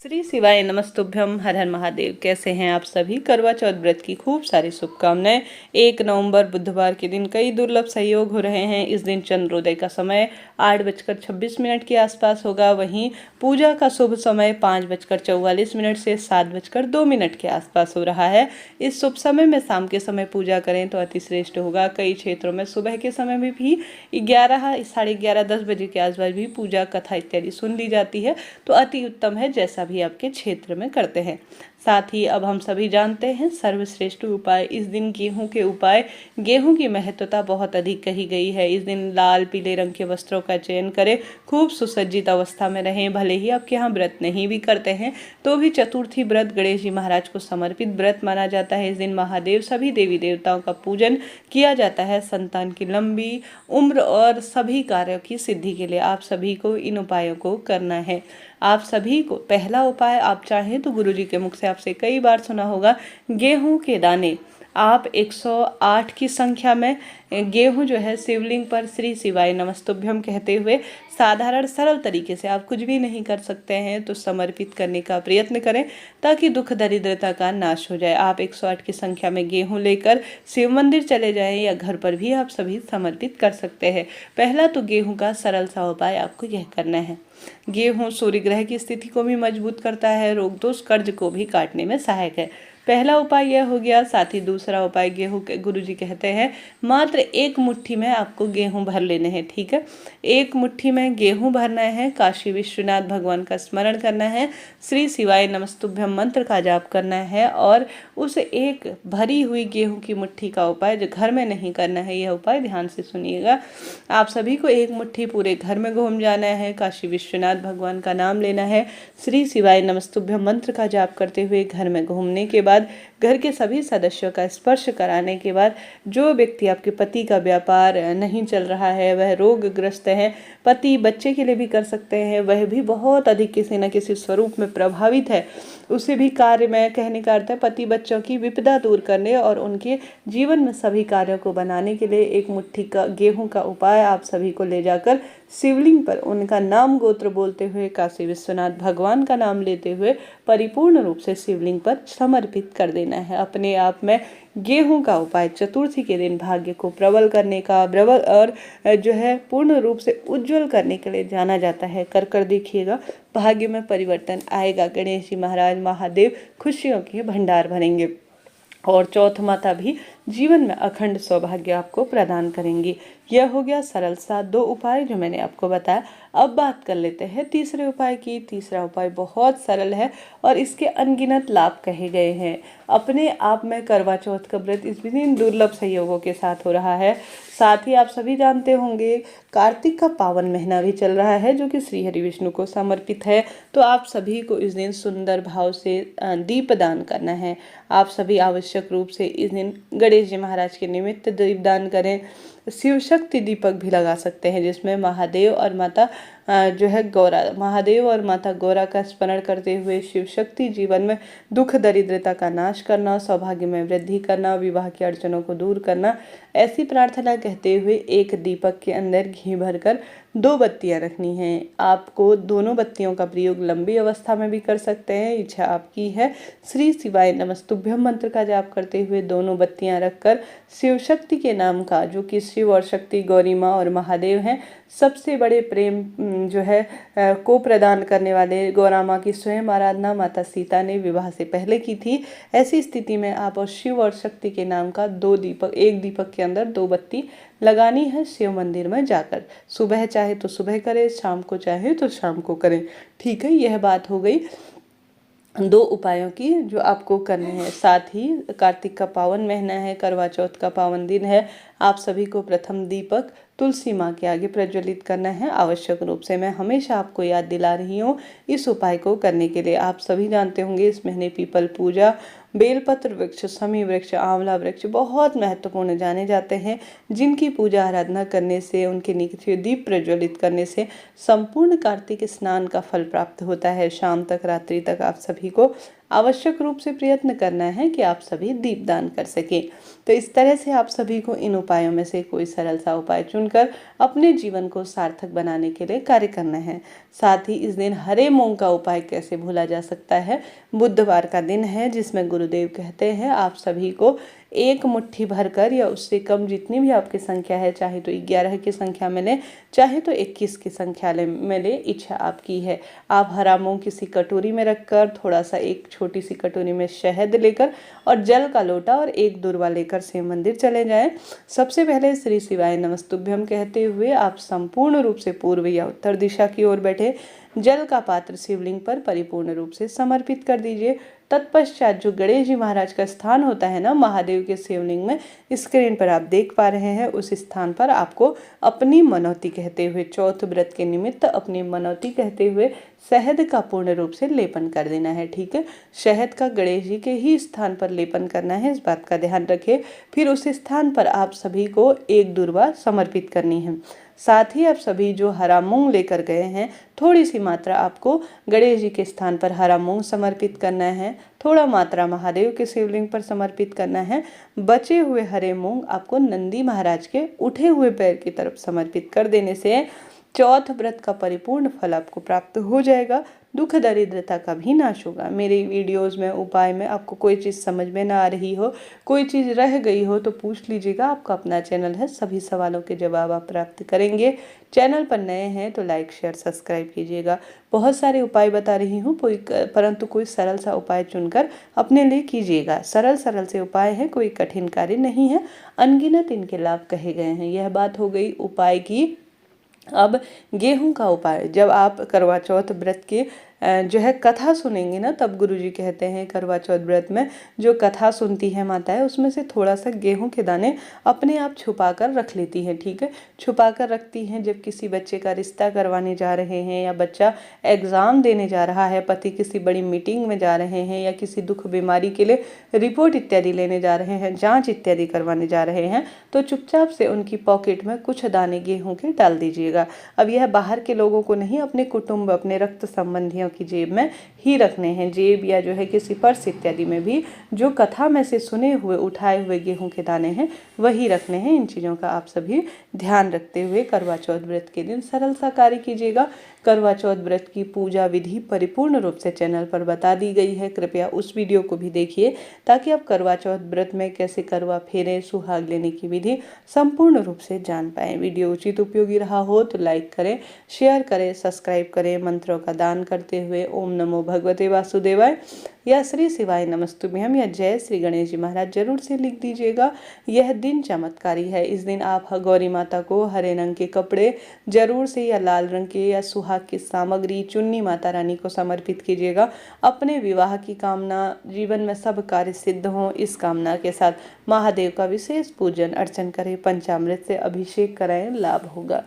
श्री शिवाय नमस्तुभ्यम। हर हर महादेव। कैसे हैं आप सभी? करवा चौथ व्रत की खूब सारी शुभकामनाएं। 1 नवंबर बुधवार के दिन कई दुर्लभ संयोग हो रहे हैं। इस दिन चंद्रोदय का समय 8:26 के आसपास होगा। वहीं पूजा का शुभ समय 5:44 से 7:02 के आसपास हो रहा है। इस शुभ समय में शाम के समय पूजा करें तो अति श्रेष्ठ होगा। कई क्षेत्रों में सुबह के समय में भी 11, साढ़े 11, 10 बजे के आसपास भी पूजा कथा इत्यादि सुन ली जाती है, तो अति उत्तम है, जैसा भी आपके क्षेत्र में करते हैं। साथ ही अब हम सभी जानते हैं सर्वश्रेष्ठ उपाय। इस दिन गेहूं के उपाय, गेहूं की महत्वता बहुत अधिक कही गई है। इस दिन लाल पीले रंग के वस्त्रों का चयन करें, खूब सुसज्जित अवस्था में रहें। भले ही आपके यहाँ व्रत नहीं भी करते हैं तो भी चतुर्थी व्रत गणेश जी महाराज को समर्पित व्रत माना जाता है। इस दिन महादेव सभी देवी देवताओं का पूजन किया जाता है। संतान की लंबी उम्र और सभी कार्यों की सिद्धि के लिए आप सभी को इन उपायों को करना है। आप सभी को पहला उपाय, आप चाहें तो गुरुजी के मुख से आपसे कई बार सुना होगा, गेहूं के दाने आप 108 की संख्या में गेहूं जो है शिवलिंग पर श्री शिवाय नमस्तुभ्यम कहते हुए साधारण सरल तरीके से, आप कुछ भी नहीं कर सकते हैं तो समर्पित करने का प्रयत्न करें ताकि दुख दरिद्रता का नाश हो जाए। आप 108 की संख्या में गेहूं लेकर शिव मंदिर चले जाएं या घर पर भी आप सभी समर्पित कर सकते हैं। पहला तो गेहूं का सरल सा उपाय आपको यह करना है। गेहूं सूर्य ग्रह की स्थिति को भी मजबूत करता है, रोग दोष कर्ज को भी काटने में सहायक है। पहला उपाय यह हो गया। साथ ही दूसरा उपाय, गेहूं के गुरुजी कहते हैं मात्र 1 मुट्ठी में आपको गेहूं भर लेने हैं। ठीक है, 1 मुट्ठी में गेहूं भरना है। काशी विश्वनाथ भगवान का स्मरण करना है, श्री शिवाय नमस्तुभ्यम मंत्र का जाप करना है और उस एक भरी हुई गेहूं की मुट्ठी का उपाय जो घर में नहीं करना है, यह उपाय ध्यान से सुनिएगा। आप सभी को 1 मुट्ठी पूरे घर में घूम जाना है, काशी विश्वनाथ भगवान का नाम लेना है, श्री शिवाय नमस्तुभ्यम मंत्र का जाप करते हुए घर में घूमने के बाद घर के सभी सदस्यों का स्पर्श कराने के बाद, जो व्यक्ति आपके पति का व्यापार नहीं चल रहा है, वह रोगग्रस्त है, पति बच्चे के लिए भी कर सकते हैं, वह भी बहुत अधिक किसी न किसी स्वरूप में प्रभावित है, उसे भी कार्य में, कहने का अर्थ है पति बच्चों की विपदा दूर करने और उनके जीवन में सभी कार्यों को बनाने के लिए 1 मुट्ठी का गेहूं का उपाय आप सभी को ले जाकर शिवलिंग पर उनका नाम गोत्र बोलते हुए, काशी विश्वनाथ भगवान का नाम लेते हुए परिपूर्ण रूप से शिवलिंग पर समर्पित कर देना है। अपने आप में गेहूं का उपाय चतुर्थी के दिन भाग्य को प्रबल करने का, प्रबल और जो है पूर्ण रूप से उज्जवल करने के लिए जाना जाता है। कर देखिएगा, भाग्य में परिवर्तन आएगा। गणेश जी महाराज महादेव खुशियों के भंडार भरेंगे और चौथ माता भी जीवन में अखंड सौभाग्य आपको प्रदान करेंगी। यह हो गया सरल सा 2 उपाय जो मैंने आपको बताया। अब बात कर लेते हैं तीसरे उपाय की। तीसरा उपाय बहुत सरल है और इसके अनगिनत लाभ कहे गए हैं। अपने आप में करवा चौथ का व्रत इस दिन दुर्लभ संयोगों के साथ हो रहा है। साथ ही आप सभी जानते होंगे कार्तिक का पावन महीना भी चल रहा है जो कि श्री हरि विष्णु को समर्पित है। तो आप सभी को इस दिन सुंदर भाव से दीप दान करना है। आप सभी आवश्यक रूप से इस दिन गणेश जी महाराज के निमित्त दीपदान करें। शिव शक्ति दीपक भी लगा सकते हैं जिसमें महादेव और माता जो है गौरा, महादेव और माता गौरा का स्मरण करते हुए शिव शक्ति जीवन में दुख दरिद्रता का नाश करना, सौभाग्य में वृद्धि करना, विवाह की अड़चनों को दूर करना, ऐसी प्रार्थना कहते हुए एक दीपक के अंदर घी भरकर 2 बत्तियां रखनी हैं। आपको दोनों बत्तियों का प्रयोग लंबी अवस्था में भी कर सकते हैं, इच्छा आपकी है। श्री शिवाय नमस्तुभ्यम मंत्र का जाप करते हुए दोनों बत्तियां रखकर शिव शक्ति के नाम का, जो कि शिव और शक्ति गौरी माँ और महादेव हैं, सबसे बड़े प्रेम जो है को प्रदान करने वाले गौरा माँ की स्वयं आराधना माता सीता ने विवाह से पहले की थी। ऐसी स्थिति में आप और शिव और शक्ति के नाम का 2 दीपक, एक दीपक के अंदर 2 बत्ती लगानी है शिव मंदिर में जाकर। सुबह चाहे तो सुबह करें, शाम को चाहे तो शाम को करें। ठीक है, यह बात हो गई 2 उपायों की जो आपको करने हैं। साथ ही कार्तिक का पावन महीना है, करवा चौथ का पावन दिन है। आप सभी को प्रथम दीपक तुलसी माँ के आगे प्रज्वलित करना है आवश्यक रूप से। मैं हमेशा आपको याद दिला रही हूँ इस उपाय को करने के लिए। आप सभी जानते होंगे इस महीने पीपल पूजा बेलपत्र वृक्ष, शमी वृक्ष, आंवला वृक्ष बहुत महत्वपूर्ण जाने जाते हैं, जिनकी पूजा आराधना करने से, उनके नीचे दीप प्रज्वलित करने से संपूर्ण कार्तिक स्नान का फल प्राप्त होता है। शाम तक, रात्रि तक आप सभी को आवश्यक रूप से प्रयत्न करना है कि आप सभी दीपदान कर सकें। तो इस तरह से आप सभी को इन उपायों में से कोई सरल सा उपाय चुनकर अपने जीवन को सार्थक बनाने के लिए कार्य करना है। साथ ही इस दिन हरे मूंग का उपाय कैसे भूला जा सकता है। बुधवार का दिन है जिसमें गुरुदेव कहते हैं आप सभी को एक मुट्ठी भरकर या उससे कम जितनी भी आपकी संख्या है, चाहे तो 11 की संख्या में लें, चाहे तो 21 की संख्या में ले, इच्छा आपकी है। आप हरा मूंग किसी कटोरी में रखकर थोड़ा सा एक छोटी सी कटोरी में शहद लेकर और जल का लोटा और एक दूर्वा लेकर शिव मंदिर चले जाएं। सबसे पहले श्री शिवाय नमस्तुभ्यम कहते हुए आप संपूर्ण रूप से पूर्व या उत्तर दिशा की ओर बैठे जल का पात्र शिवलिंग पर परिपूर्ण रूप से समर्पित कर दीजिए। तत्पश्चात जो गणेश जी महाराज का स्थान होता है ना महादेव के शिवलिंग में, स्क्रीन पर आप देख पा रहे हैं, उस स्थान पर आपको अपनी मनौती कहते हुए, चौथ व्रत के निमित्त अपनी मनौती कहते हुए शहद का पूर्ण रूप से लेपन कर देना है। ठीक है, शहद का गणेश जी के ही स्थान पर लेपन करना है, इस बात का ध्यान रखें। फिर उस स्थान पर आप सभी को एक दूर्वा समर्पित करनी है। साथ ही आप सभी जो हरा मूंग लेकर गए हैं, थोड़ी सी मात्रा आपको गणेश जी के स्थान पर हरा मूंग समर्पित करना है, थोड़ा मात्रा महादेव के शिवलिंग पर समर्पित करना है। बचे हुए हरे मूंग आपको नंदी महाराज के उठे हुए पैर की तरफ समर्पित कर देने से चौथ व्रत का परिपूर्ण फल आपको प्राप्त हो जाएगा। दुख दरिद्रता का भी नाश होगा। मेरे वीडियोस में, उपाय में आपको कोई चीज़ समझ में ना आ रही हो, कोई चीज़ रह गई हो तो पूछ लीजिएगा, आपका अपना चैनल है, सभी सवालों के जवाब आप प्राप्त करेंगे। चैनल पर नए हैं तो लाइक शेयर सब्सक्राइब कीजिएगा। बहुत सारे उपाय बता रही हूँ, परंतु कोई सरल सा उपाय चुनकर अपने लिए कीजिएगा। सरल सरल से उपाय हैं, कोई कठिन कार्य नहीं है, अनगिनत इनके लाभ कहे गए हैं। यह बात हो गई उपाय की। अब गेहूं का उपाय, जब आप करवा चौथ व्रत के जो है कथा सुनेंगे ना, तब गुरुजी कहते हैं करवा चौथ व्रत में जो कथा सुनती है माता है, उसमें से थोड़ा सा गेहूं के दाने अपने आप छुपा कर रख लेती हैं। ठीक है, छुपा कर रखती हैं। जब किसी बच्चे का रिश्ता करवाने जा रहे हैं, या बच्चा एग्ज़ाम देने जा रहा है, पति किसी बड़ी मीटिंग में जा रहे हैं, या किसी दुख बीमारी के लिए रिपोर्ट इत्यादि लेने जा रहे हैं, जाँच इत्यादि करवाने जा रहे हैं, तो चुपचाप से उनकी पॉकेट में कुछ दाने गेहूँ के डाल दीजिएगा। अब यह बाहर के लोगों को नहीं, अपने कुटुंब, अपने रक्त संबंधियों की जेब में ही रखने हैं। जेब या जो है किसी पर्स इत्यादि में भी जो कथा में से सुने हुए उठाए हुए गेहूं के दाने हैं वही रखने हैं। इन चीज़ों का आप सभी ध्यान रखते हुए करवा चौथ व्रत के दिन सरल सा कार्य कीजिएगा। करवा चौथ व्रत की पूजा विधि परिपूर्ण रूप से चैनल पर बता दी गई है, कृपया उस वीडियो को भी देखिए ताकि आप करवा चौथ व्रत में कैसे करवा फेरे, सुहाग लेने की विधि संपूर्ण रूप से जान पाएं। वीडियो उचित उपयोगी रहा हो तो लाइक करें, शेयर करें, सब्सक्राइब करें। मंत्रों का दान करते हुए ओम नमो भगवते वासुदेवाय या श्री शिवाय नमस्तुभ्यम या जय श्री गणेश जी महाराज जरूर से लिख दीजिएगा। यह दिन चमत्कारी है। इस दिन आप गौरी माता को हरे रंग के कपड़े जरूर से, या लाल रंग के, या सुहाग की सामग्री, चुन्नी माता रानी को समर्पित कीजिएगा। अपने विवाह की कामना, जीवन में सब कार्य सिद्ध हों, इस कामना के साथ महादेव का विशेष पूजन अर्चन करें, पंचामृत से अभिषेक कराएं, लाभ होगा।